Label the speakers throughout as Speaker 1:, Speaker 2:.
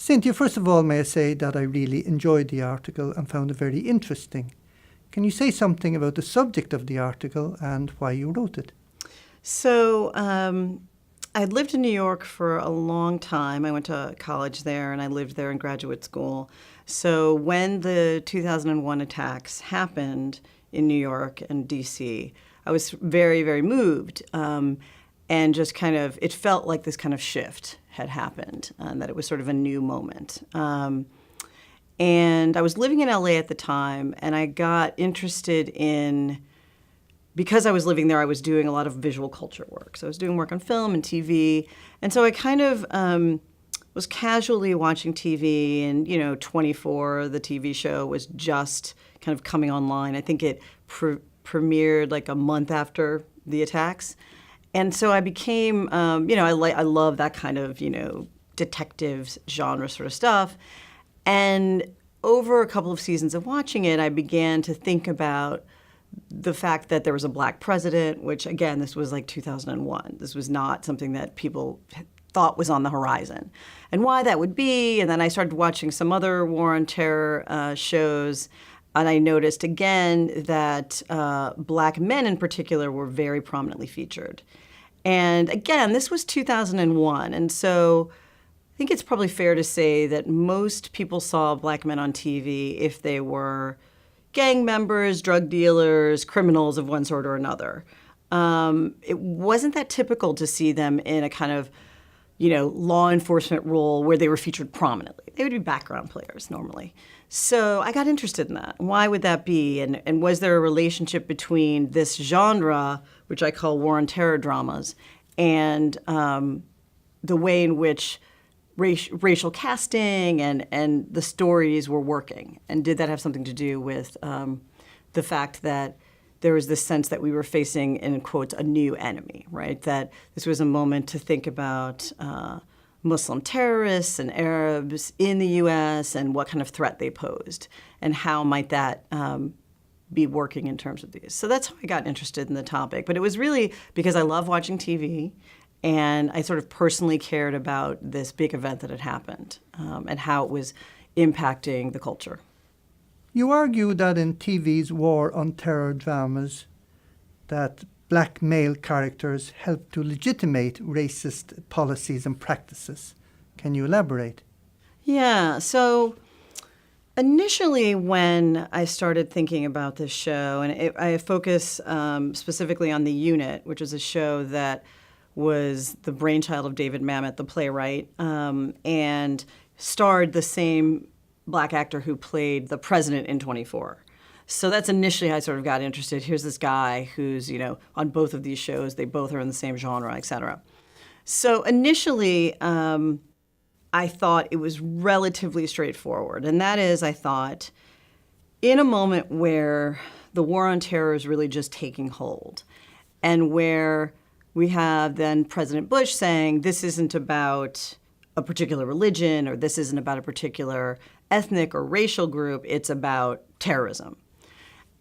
Speaker 1: Cynthia, first of all, may I say that I really enjoyed the article and found it very interesting. Can you say something about the subject of the article and why you wrote it?
Speaker 2: So I'd lived in New York for a long time. I went to college there and I lived there in graduate school. So when the 2001 attacks happened in New York and D.C., I was very, very moved. And just kind of, it felt like this kind of shift had happened, that it was sort of a new moment. And I was living in LA at the time, and I got interested in, because I was living there, I was doing a lot of visual culture work. So I was doing work on film and TV. And so I kind of was casually watching TV, and, 24, the TV show, was just kind of coming online. I think it premiered like a month after the attacks. And so I became, I love that kind of, detective genre sort of stuff. And over a couple of seasons of watching it, I began to think about the fact that there was a black president, which, again, this was like 2001. This was not something that people thought was on the horizon, and why that would be. And then I started watching some other war on terror shows, and I noticed again that black men in particular were very prominently featured. And again, this was 2001, and so I think it's probably fair to say that most people saw black men on TV if they were gang members, drug dealers, criminals of one sort or another. It wasn't that typical to see them in a kind of, law enforcement role where they were featured prominently. They would be background players normally. So I got interested in that. Why would that be? And was there a relationship between this genre, which I call war on terror dramas, and the way in which racial casting and the stories were working? And did that have something to do with the fact that there was this sense that we were facing, in quotes, a new enemy, right? That this was a moment to think about Muslim terrorists and Arabs in the U.S. and what kind of threat they posed, and how might that be working in terms of these. So that's how I got interested in the topic. But it was really because I love watching TV, and I sort of personally cared about this big event that had happened and how it was impacting the culture.
Speaker 1: You argue that in TV's war on terror dramas, that black male characters help to legitimate racist policies and practices. Can you elaborate?
Speaker 2: Yeah, so initially when I started thinking about this show, and I focus specifically on The Unit, which is a show that was the brainchild of David Mamet, the playwright, and starred the same black actor who played the president in 24. So that's initially how I sort of got interested. Here's this guy who's, on both of these shows, they both are in the same genre, et cetera. So initially, I thought it was relatively straightforward. And that is, I thought, in a moment where the war on terror is really just taking hold, and where we have then President Bush saying, this isn't about a particular religion, or this isn't about a particular ethnic or racial group, it's about terrorism.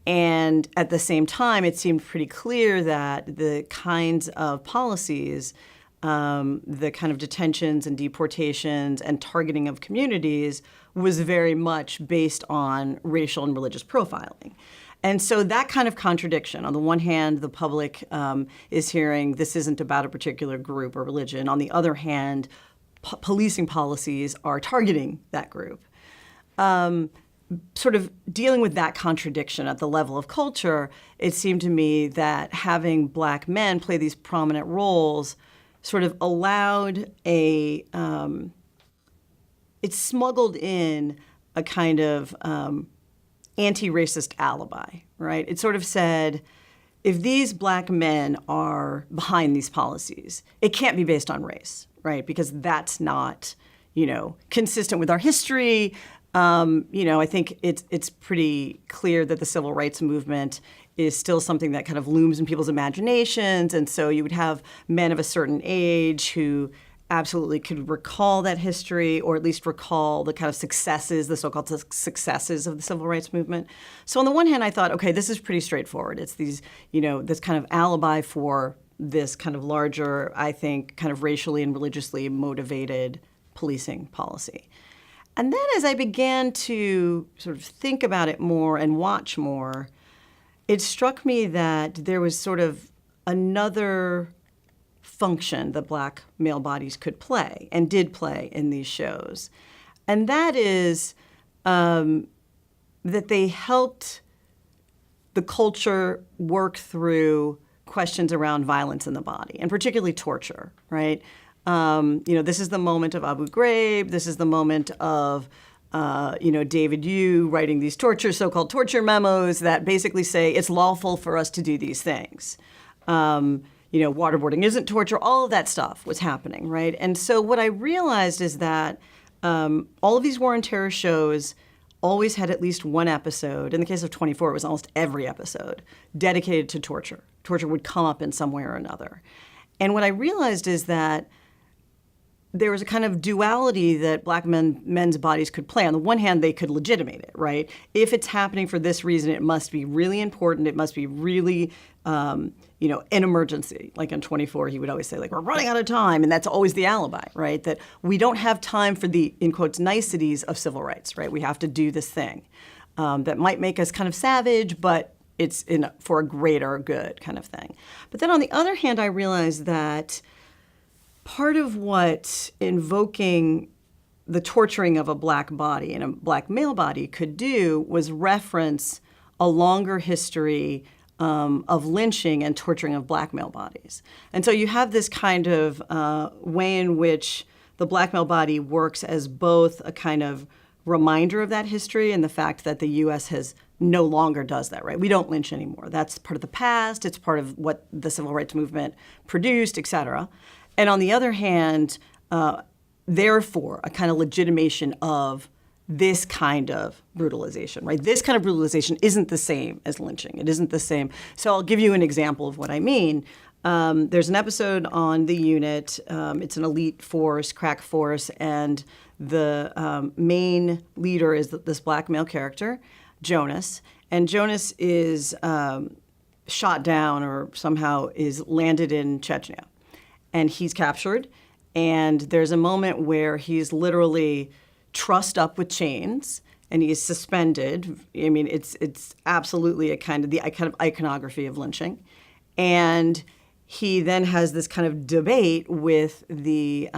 Speaker 2: And at the same time, it seemed pretty clear that the kinds of policies, the kind of detentions and deportations and targeting of communities was very much based on racial and religious profiling. And so that kind of contradiction, on the one hand, the public is hearing this isn't about a particular group or religion. On the other hand, policing policies are targeting that group. Sort of dealing with that contradiction at the level of culture, it seemed to me that having black men play these prominent roles sort of allowed it smuggled in a kind of anti-racist alibi, right? It sort of said, if these black men are behind these policies, it can't be based on race, right? Because that's not, consistent with our history. I think it's pretty clear that the civil rights movement is still something that kind of looms in people's imaginations. And so you would have men of a certain age who absolutely could recall that history, or at least recall the kind of successes, the so-called successes of the civil rights movement. So on the one hand, I thought, okay, this is pretty straightforward. It's these, this kind of alibi for this kind of larger, I think, kind of racially and religiously motivated policing policy. And then as I began to sort of think about it more and watch more, it struck me that there was sort of another function that Black male bodies could play and did play in these shows. And that is that they helped the culture work through questions around violence in the body, and particularly torture, right? This is the moment of Abu Ghraib. This is the moment of, David Yu writing these so-called torture memos that basically say it's lawful for us to do these things. Waterboarding isn't torture. All of that stuff was happening, right? And so what I realized is that all of these war and terror shows always had at least one episode. In the case of 24, it was almost every episode dedicated to torture. Torture would come up in some way or another. And what I realized is that there was a kind of duality that Black men's bodies could play. On the one hand, they could legitimate it, right? If it's happening for this reason, it must be really important. It must be really, an emergency. Like in 24, he would always say, like, we're running out of time. And that's always the alibi, right? That we don't have time for the, in quotes, niceties of civil rights, right? We have to do this thing that might make us kind of savage, but it's for a greater good kind of thing. But then on the other hand, I realized that part of what invoking the torturing of a Black body and a Black male body could do was reference a longer history of lynching and torturing of Black male bodies. And so you have this kind of way in which the Black male body works as both a kind of reminder of that history and the fact that the U.S. has no longer does that, right? We don't lynch anymore. That's part of the past. It's part of what the civil rights movement produced, et cetera. And on the other hand, therefore, a kind of legitimation of this kind of brutalization, right? This kind of brutalization isn't the same as lynching. It isn't the same. So I'll give you an example of what I mean. There's an episode on the unit. It's an elite force, crack force, and the main leader is this Black male character, Jonas. And Jonas is shot down or somehow is landed in Chechnya. And he's captured, and there's a moment where he's literally trussed up with chains, and he is suspended. I mean, it's absolutely a kind of iconography of lynching. And he then has this kind of debate with the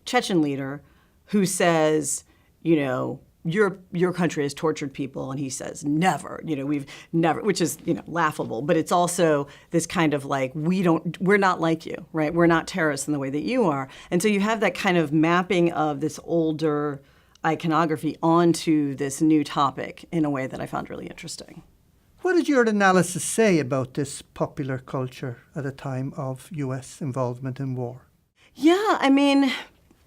Speaker 2: Chechen leader, who says, your country has tortured people, and he says, never, we've never, which is, laughable, but it's also this kind of like, we're not like you, right? We're not terrorists in the way that you are. And so you have that kind of mapping of this older iconography onto this new topic in a way that I found really interesting.
Speaker 1: What did your analysis say about this popular culture at a time of U.S. involvement in war?
Speaker 2: Yeah, I mean,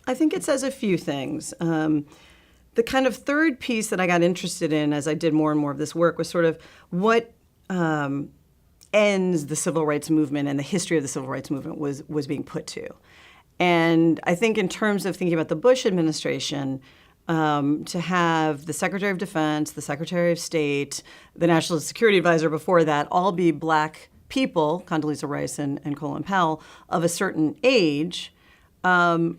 Speaker 2: I think it says a few things. The kind of third piece that I got interested in as I did more and more of this work was sort of what ends the civil rights movement and the history of the civil rights movement was being put to. And I think in terms of thinking about the Bush administration, to have the Secretary of Defense, the Secretary of State, the National Security Advisor before that, all be Black people, Condoleezza Rice and Colin Powell, of a certain age,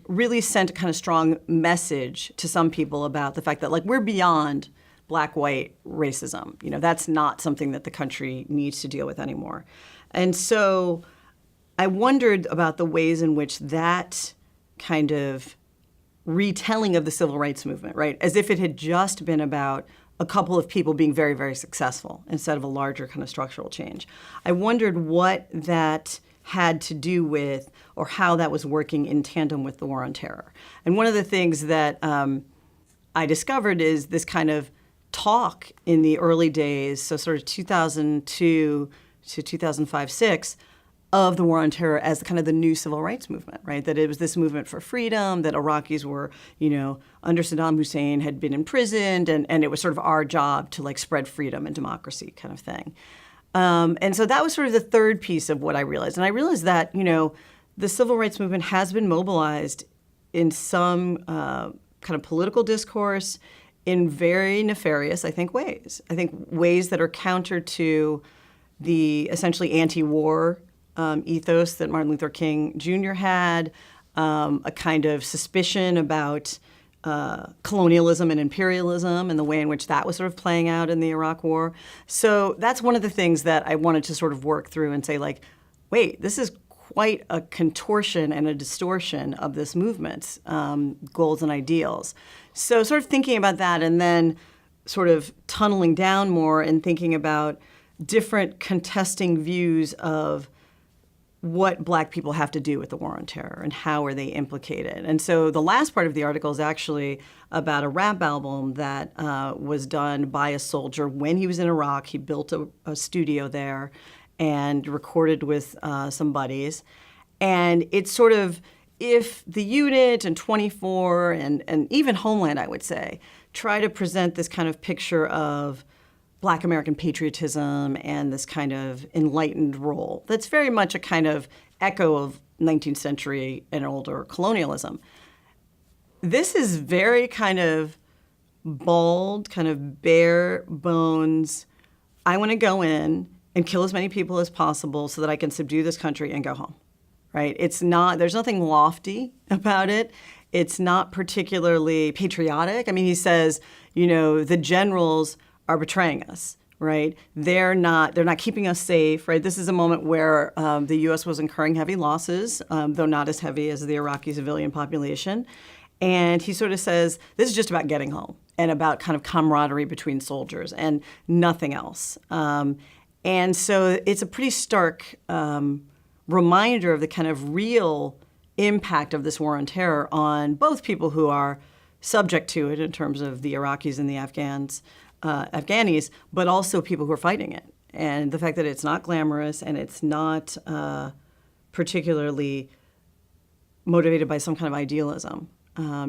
Speaker 2: really sent a kind of strong message to some people about the fact that, like, we're beyond Black-white racism. That's not something that the country needs to deal with anymore. And so I wondered about the ways in which that kind of retelling of the civil rights movement, right, as if it had just been about a couple of people being very, very successful instead of a larger kind of structural change. I wondered what that had to do with, or how that was working in tandem with the war on terror. And one of the things that I discovered is this kind of talk in the early days, so sort of 2002 to 2005-06, of the war on terror as kind of the new civil rights movement, right? That it was this movement for freedom, that Iraqis were, under Saddam Hussein had been imprisoned, and it was sort of our job to like spread freedom and democracy kind of thing. And so that was sort of the third piece of what I realized. And I realized that, the civil rights movement has been mobilized in some kind of political discourse in very nefarious, I think, ways. I think ways that are counter to the essentially anti-war ethos that Martin Luther King Jr. had, a kind of suspicion about colonialism and imperialism and the way in which that was sort of playing out in the Iraq War. So that's one of the things that I wanted to sort of work through and say, like, wait, this is quite a contortion and a distortion of this movement's goals and ideals. So sort of thinking about that and then sort of tunneling down more and thinking about different contesting views of what Black people have to do with the War on Terror and how are they implicated. And so the last part of the article is actually about a rap album that was done by a soldier when he was in Iraq. He built a studio there and recorded with some buddies. And it's sort of, if the unit and 24 and even Homeland, I would say, try to present this kind of picture of Black American patriotism and this kind of enlightened role that's very much a kind of echo of 19th century and older colonialism. This is very kind of bald, kind of bare bones. I want to go in and kill as many people as possible so that I can subdue this country and go home, right? It's not, there's nothing lofty about it. It's not particularly patriotic. I mean, he says, you know, the generals are betraying us, right? They're not keeping us safe, right? This is a moment where the U.S. was incurring heavy losses, though not as heavy as the Iraqi civilian population. And he sort of says, this is just about getting home and about kind of camaraderie between soldiers and nothing else. And so it's a pretty stark reminder of the kind of real impact of this war on terror on both people who are subject to it in terms of the Iraqis and the Afghanis, but also people who are fighting it. And the fact that it's not glamorous and it's not particularly motivated by some kind of idealism,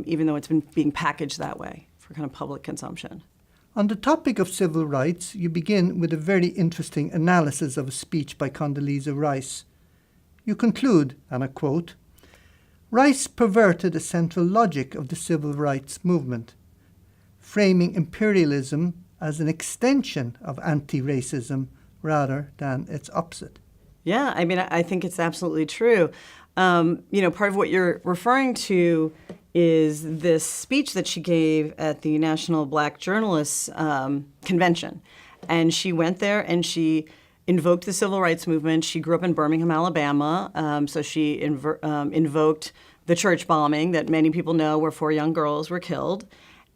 Speaker 2: even though it's been being packaged that way for kind of public consumption.
Speaker 1: On the topic of civil rights, you begin with a very interesting analysis of a speech by Condoleezza Rice. You conclude, and I quote, "Rice perverted the central logic of the civil rights movement, framing imperialism as an extension of anti-racism rather than its opposite."
Speaker 2: Yeah, I mean, I think it's absolutely true. You know, part of what you're referring to is this speech that she gave at the National Black Journalists Convention. And she went there and she invoked the civil rights movement. She grew up in Birmingham, Alabama, so she invoked the church bombing that many people know where 4 young girls were killed.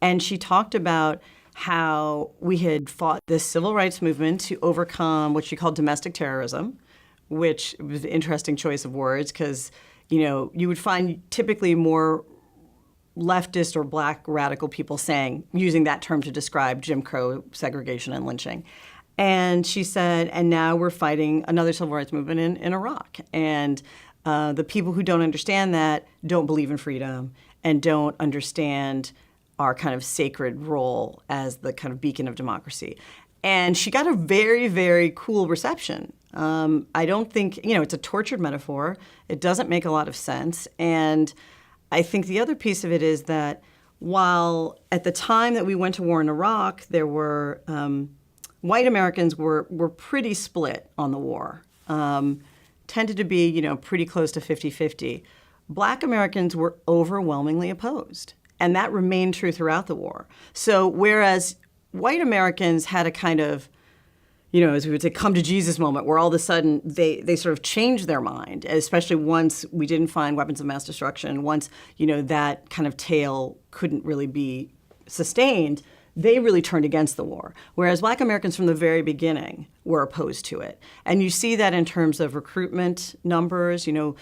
Speaker 2: And she talked about how we had fought this civil rights movement to overcome what she called domestic terrorism, which was an interesting choice of words because, you know, you would find typically more leftist or Black radical people using that term to describe Jim Crow segregation and lynching. And she said, and now we're fighting another civil rights movement in Iraq. And the people who don't understand that don't believe in freedom and don't understand our kind of sacred role as the kind of beacon of democracy. And she got a very, very cool reception. I don't think, you know, it's a tortured metaphor. It doesn't make a lot of sense. And I think the other piece of it is that while at the time that we went to war in Iraq, there were white Americans were pretty split on the war, tended to be, you know, pretty close to 50-50. Black Americans were overwhelmingly opposed, and that remained true throughout the war. So whereas white Americans had a kind of, you know, as we would say, come to Jesus moment where all of a sudden they sort of changed their mind, especially once we didn't find weapons of mass destruction, once, you know, that kind of tale couldn't really be sustained, they really turned against the war. Whereas Black Americans from the very beginning were opposed to it. And you see that in terms of recruitment numbers. You know,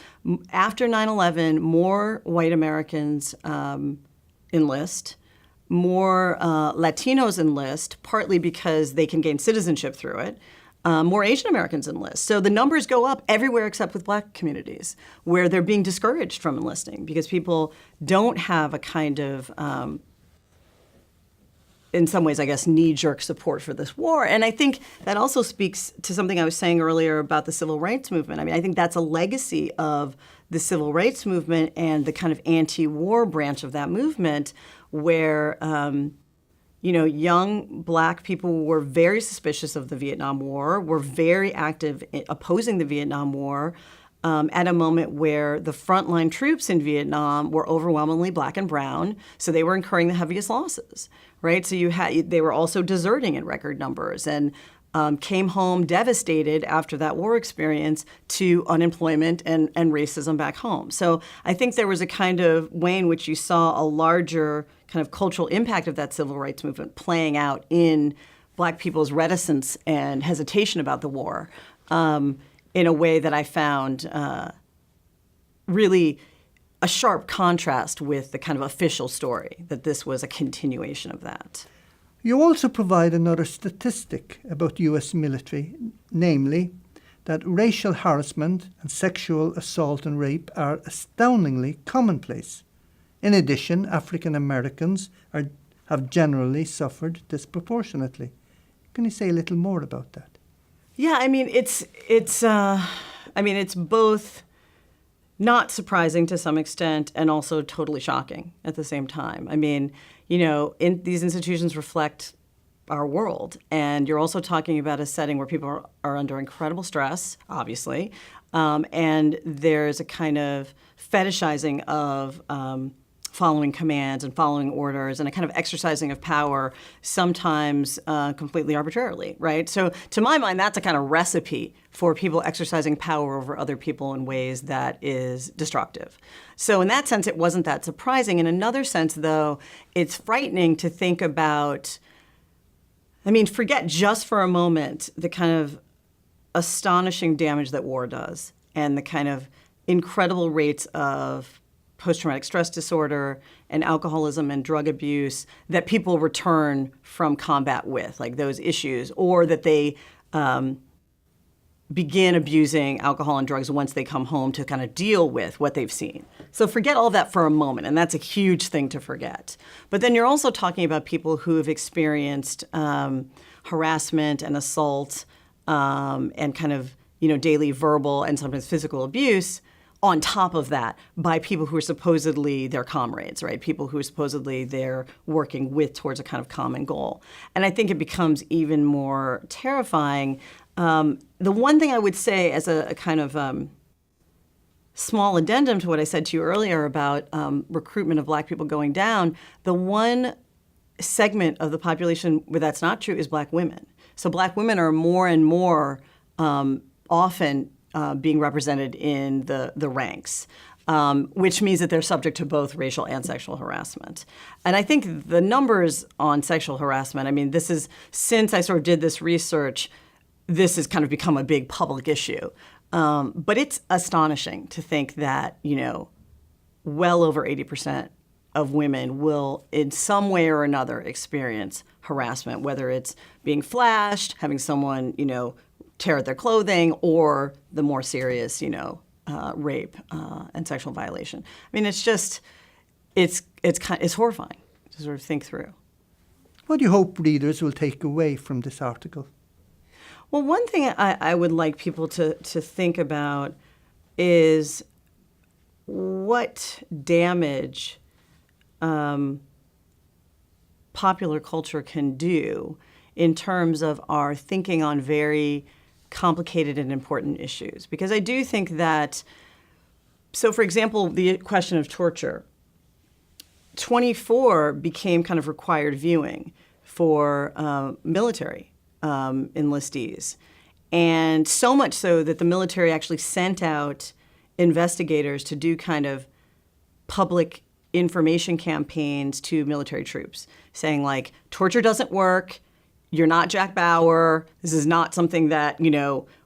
Speaker 2: after 9/11, more white Americans enlist. More Latinos enlist, partly because they can gain citizenship through it. More Asian Americans enlist. So the numbers go up everywhere except with Black communities, where they're being discouraged from enlisting because people don't have a kind of, in some ways, I guess, knee-jerk support for this war. And I think that also speaks to something I was saying earlier about the civil rights movement. I mean, I think that's a legacy of the civil rights movement and the kind of anti-war branch of that movement, where, you know, young Black people were very suspicious of the Vietnam War, were very active in opposing the Vietnam War, at a moment where the frontline troops in Vietnam were overwhelmingly black and brown, so they were incurring the heaviest losses, right? So they were also deserting in record numbers and came home devastated after that war experience to unemployment and racism back home. So I think there was a kind of way in which you saw a larger kind of cultural impact of that civil rights movement playing out in black people's reticence and hesitation about the war in a way that I found really a sharp contrast with the kind of official story, that this was a continuation of that.
Speaker 1: You also provide another statistic about the U.S. military, namely that racial harassment and sexual assault and rape are astoundingly commonplace. In addition, African Americans have generally suffered disproportionately. Can you say a little more about that?
Speaker 2: Yeah, I mean, it's both not surprising to some extent and also totally shocking at the same time. I mean, these institutions reflect our world, and you're also talking about a setting where people are under incredible stress, obviously, and there's a kind of fetishizing of following commands and following orders and a kind of exercising of power, sometimes completely arbitrarily, right? So to my mind, that's a kind of recipe for people exercising power over other people in ways that is destructive. So in that sense, it wasn't that surprising. In another sense, though, it's frightening to think about, forget just for a moment the kind of astonishing damage that war does and the kind of incredible rates of post-traumatic stress disorder and alcoholism and drug abuse that people return from combat with, like those issues, or that they begin abusing alcohol and drugs once they come home to kind of deal with what they've seen. So forget all that for a moment, and that's a huge thing to forget. But then you're also talking about people who have experienced harassment and assault and kind of, daily verbal and sometimes physical abuse on top of that by people who are supposedly their comrades, right? People who are supposedly they're working with towards a kind of common goal. And I think it becomes even more terrifying. The one thing I would say as a kind of small addendum to what I said to you earlier about recruitment of black people going down, the one segment of the population where that's not true is black women. So black women are more and more often being represented in the ranks, which means that they're subject to both racial and sexual harassment. And I think the numbers on sexual harassment, this is, since I sort of did this research, this has kind of become a big public issue. But it's astonishing to think that, well over 80% of women will in some way or another experience harassment, whether it's being flashed, having someone, tear at their clothing, or the more serious, rape and sexual violation. It's just, it's horrifying to sort of think through.
Speaker 1: What do you hope readers will take away from this article?
Speaker 2: Well, one thing I would like people to think about is what damage popular culture can do in terms of our thinking on very complicated and important issues. Because I do think that, so for example, the question of torture, 24 became kind of required viewing for military enlistees. And so much so that the military actually sent out investigators to do kind of public information campaigns to military troops, saying like, torture doesn't work, you're not Jack Bauer, this is not something that,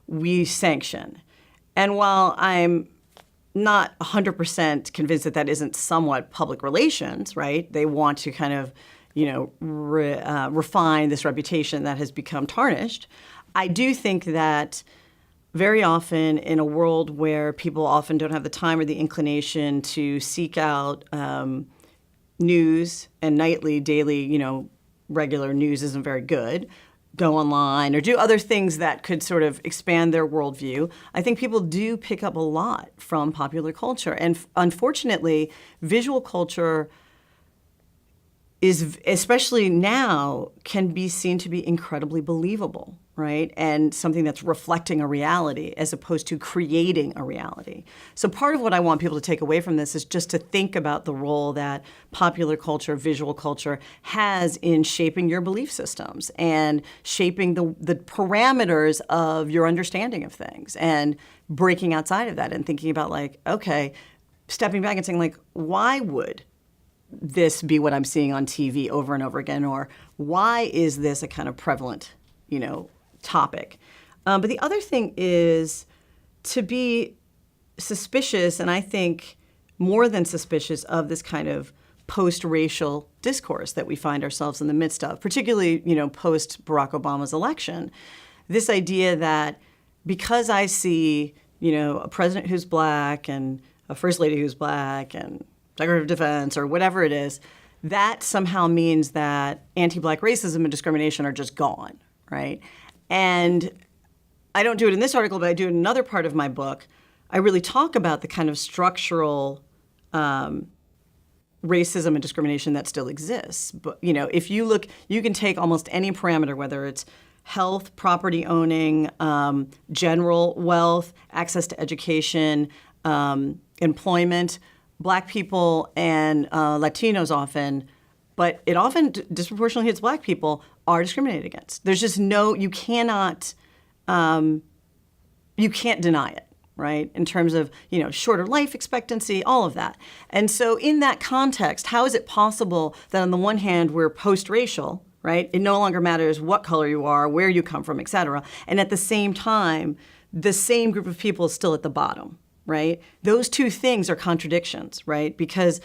Speaker 2: we sanction. And while I'm not 100% convinced that that isn't somewhat public relations, right? They want to kind of, refine this reputation that has become tarnished. I do think that very often in a world where people often don't have the time or the inclination to seek out news, and nightly, daily, regular news isn't very good, go online or do other things that could sort of expand their worldview, I think people do pick up a lot from popular culture. And unfortunately, visual culture is, especially now, can be seen to be incredibly believable. right? And something that's reflecting a reality as opposed to creating a reality. So part of what I want people to take away from this is just to think about the role that popular culture, visual culture has in shaping your belief systems and shaping the parameters of your understanding of things and breaking outside of that and thinking about like, okay, stepping back and saying like, why would this be what I'm seeing on TV over and over again? Or why is this a kind of prevalent, topic? But the other thing is to be suspicious, and I think more than suspicious, of this kind of post-racial discourse that we find ourselves in the midst of, particularly, post Barack Obama's election. This idea that because I see, a president who's black and a first lady who's black and Secretary of Defense or whatever it is, that somehow means that anti-black racism and discrimination are just gone, right? And I don't do it in this article, but I do it in another part of my book. I really talk about the kind of structural racism and discrimination that still exists. But, if you look, you can take almost any parameter, whether it's health, property owning, general wealth, access to education, employment. Black people and Latinos often, but it often disproportionately hits black people, are discriminated against. There's just you can't deny it, right? In terms of, shorter life expectancy, all of that. And so in that context, how is it possible that on the one hand, we're post-racial, right? It no longer matters what color you are, where you come from, et cetera. And at the same time, the same group of people is still at the bottom, right? Those two things are contradictions, right? Because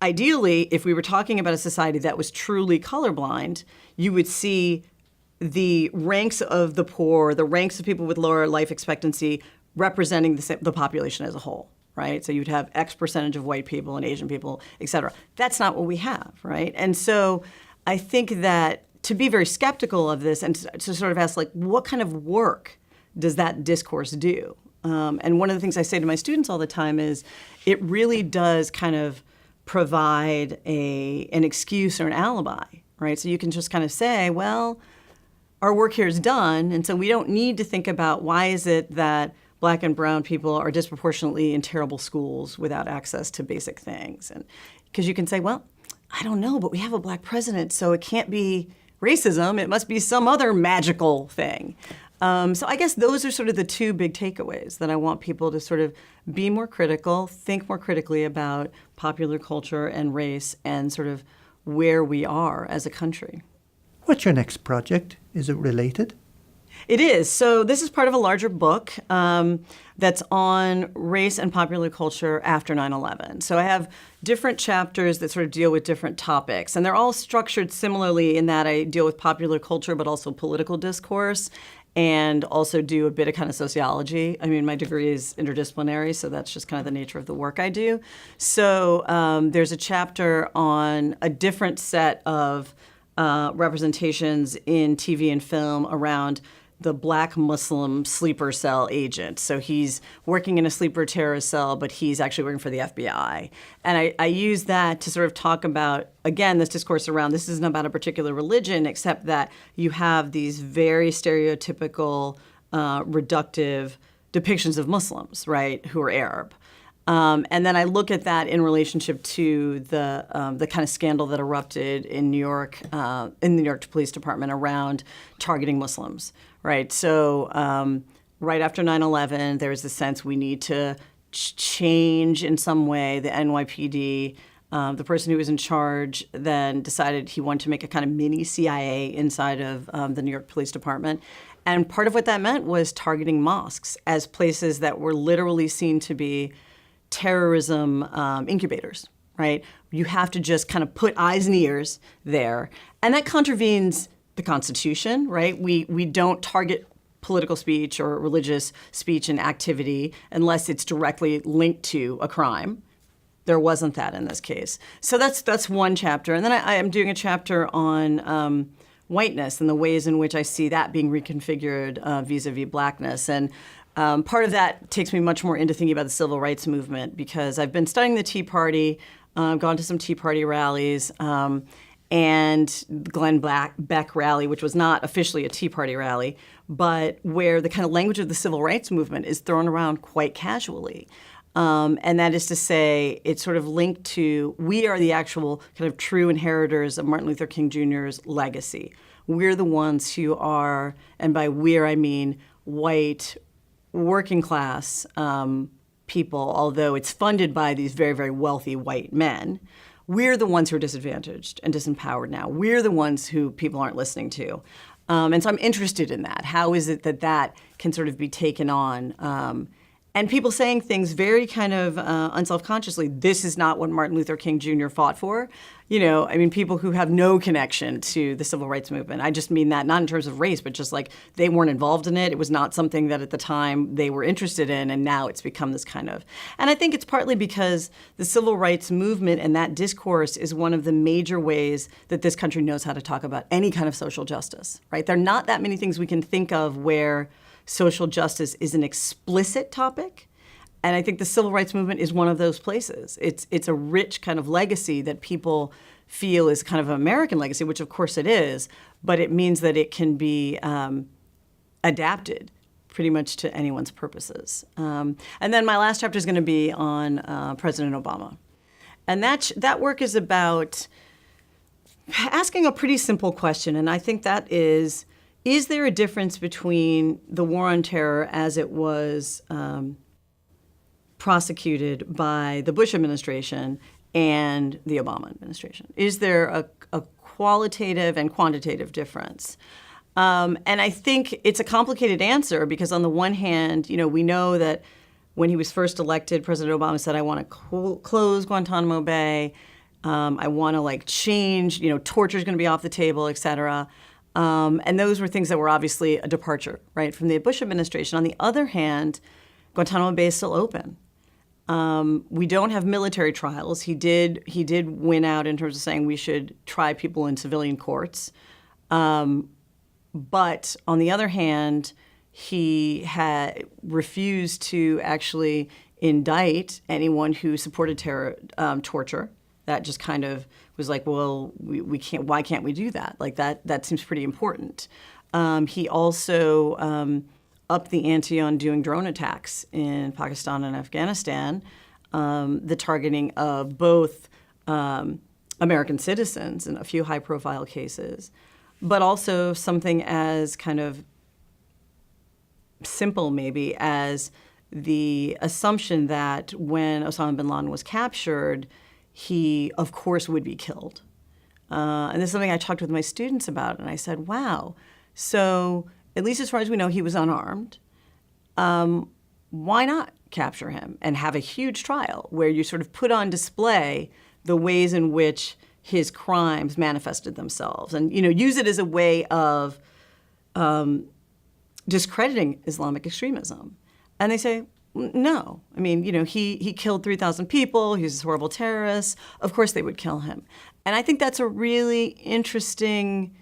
Speaker 2: ideally, if we were talking about a society that was truly colorblind, you would see the ranks of the poor, the ranks of people with lower life expectancy representing the population as a whole, right? So you'd have X percentage of white people and Asian people, et cetera. That's not what we have, right? And so I think that to be very skeptical of this and to sort of ask, like, what kind of work does that discourse do? And one of the things I say to my students all the time is it really does kind of provide an excuse or an alibi, right? So you can just kind of say, well, our work here is done, and so we don't need to think about why is it that black and brown people are disproportionately in terrible schools without access to basic things. And because you can say, well, I don't know, but we have a black president, so it can't be racism. It must be some other magical thing. So I guess those are sort of the two big takeaways that I want people to sort of be more critical, think more critically about popular culture and race and sort of where we are as a country.
Speaker 1: What's your next project? Is it related?
Speaker 2: It is. So this is part of a larger book that's on race and popular culture after 9/11. So I have different chapters that sort of deal with different topics. And they're all structured similarly in that I deal with popular culture, but also political discourse, and also do a bit of kind of sociology. I mean, my degree is interdisciplinary, so that's just kind of the nature of the work I do. So there's a chapter on a different set of representations in TV and film around the black Muslim sleeper cell agent. So he's working in a sleeper terrorist cell, but he's actually working for the FBI. And I use that to sort of talk about, again, this discourse around this isn't about a particular religion, except that you have these very stereotypical, reductive depictions of Muslims, right, who are Arab. And then I look at that in relationship to the kind of scandal that erupted in New York, in the New York Police Department around targeting Muslims, right? So right after 9/11, there was the sense we need to change in some way the NYPD. The person who was in charge then decided he wanted to make a kind of mini CIA inside of the New York Police Department. And part of what that meant was targeting mosques as places that were literally seen to be terrorism incubators, right? You have to just kind of put eyes and ears there. And that contravenes the Constitution, right? We don't target political speech or religious speech and activity unless it's directly linked to a crime. There wasn't that in this case. So that's one chapter. And then I am doing a chapter on whiteness and the ways in which I see that being reconfigured vis-a-vis blackness. And part of that takes me much more into thinking about the civil rights movement because I've been studying the Tea Party, gone to some Tea Party rallies, and the Glenn Beck rally, which was not officially a Tea Party rally, but where the kind of language of the civil rights movement is thrown around quite casually. And that is to say, it's sort of linked to, we are the actual kind of true inheritors of Martin Luther King Jr.'s legacy. We're the ones who are, and by we're I mean white, working class people, although it's funded by these very, very wealthy white men. We're the ones who are disadvantaged and disempowered now. We're the ones who people aren't listening to. And so I'm interested in that. How is it that that can sort of be taken on? And people saying things very kind of unselfconsciously, this is not what Martin Luther King Jr. fought for. You know, I mean, people who have no connection to the civil rights movement. I just mean that not in terms of race, but just like they weren't involved in it. It was not something that at the time they were interested in, and now it's become this kind of. And I think it's partly because the civil rights movement and that discourse is one of the major ways that this country knows how to talk about any kind of social justice, right? There are not that many things we can think of where social justice is an explicit topic. And I think the civil rights movement is one of those places. It's a rich kind of legacy that people feel is kind of an American legacy, which of course it is, but it means that it can be adapted pretty much to anyone's purposes. And then my last chapter is going to be on President Obama. And that work is about asking a pretty simple question, and I think that is there a difference between the war on terror as it was prosecuted by the Bush administration and the Obama administration? Is there a qualitative and quantitative difference? And I think it's a complicated answer because on the one hand, you know, we know that when he was first elected, President Obama said, I want to close Guantanamo Bay. I want to change, torture is going to be off the table, et cetera. And those were things that were obviously a departure, right, from the Bush administration. On the other hand, Guantanamo Bay is still open. We don't have military trials. He did win out in terms of saying we should try people in civilian courts. But on the other hand, he had refused to actually indict anyone who supported torture. That just kind of was like, well, we can't. Why can't we do that? Like that seems pretty important. He also upped the ante on doing drone attacks in Pakistan and Afghanistan, the targeting of both American citizens in a few high-profile cases, but also something as kind of simple maybe as the assumption that when Osama bin Laden was captured, he, of course, would be killed. And this is something I talked with my students about, and I said, wow, so at least as far as we know, he was unarmed. Why not capture him and have a huge trial where you sort of put on display the ways in which his crimes manifested themselves and, use it as a way of discrediting Islamic extremism? And they say, no. I mean, he killed 3,000 people. He's a horrible terrorist. Of course they would kill him. And I think that's a really interesting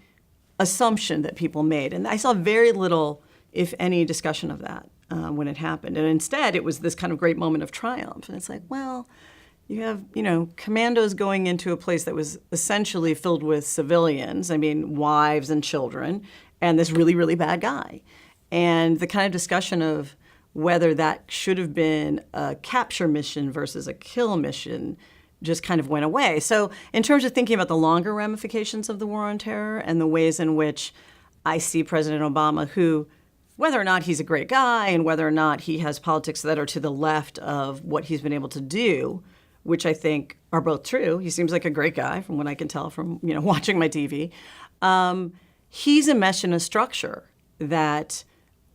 Speaker 2: assumption that people made. And I saw very little, if any, discussion of that when it happened. And instead, it was this kind of great moment of triumph. And it's like, well, you have, commandos going into a place that was essentially filled with civilians, I mean, wives and children, and this really, really bad guy. And the kind of discussion of whether that should have been a capture mission versus a kill mission just kind of went away. So in terms of thinking about the longer ramifications of the war on terror and the ways in which I see President Obama, who, whether or not he's a great guy and whether or not he has politics that are to the left of what he's been able to do, which I think are both true. He seems like a great guy from what I can tell from, watching my TV. He's enmeshed in a structure that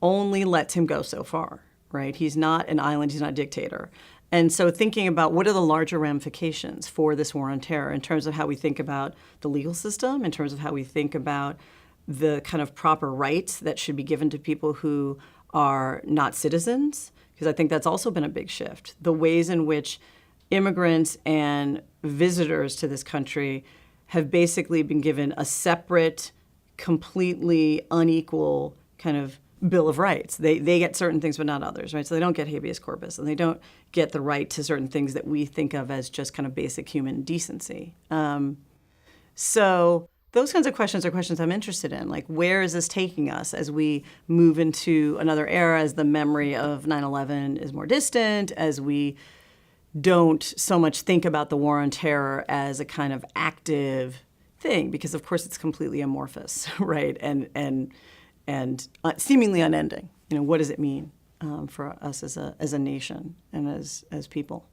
Speaker 2: only lets him go so far. Right? He's not an island. He's not a dictator. And so thinking about what are the larger ramifications for this war on terror in terms of how we think about the legal system, in terms of how we think about the kind of proper rights that should be given to people who are not citizens, because I think that's also been a big shift. The ways in which immigrants and visitors to this country have basically been given a separate, completely unequal kind of Bill of Rights. They get certain things, but not others, right? So they don't get habeas corpus, and they don't get the right to certain things that we think of as just kind of basic human decency. So those kinds of questions are questions I'm interested in. Like, where is this taking us as we move into another era, as the memory of 9/11 is more distant, as we don't so much think about the war on terror as a kind of active thing, because of course it's completely amorphous, right? And seemingly unending. What does it mean for us as a nation and as people?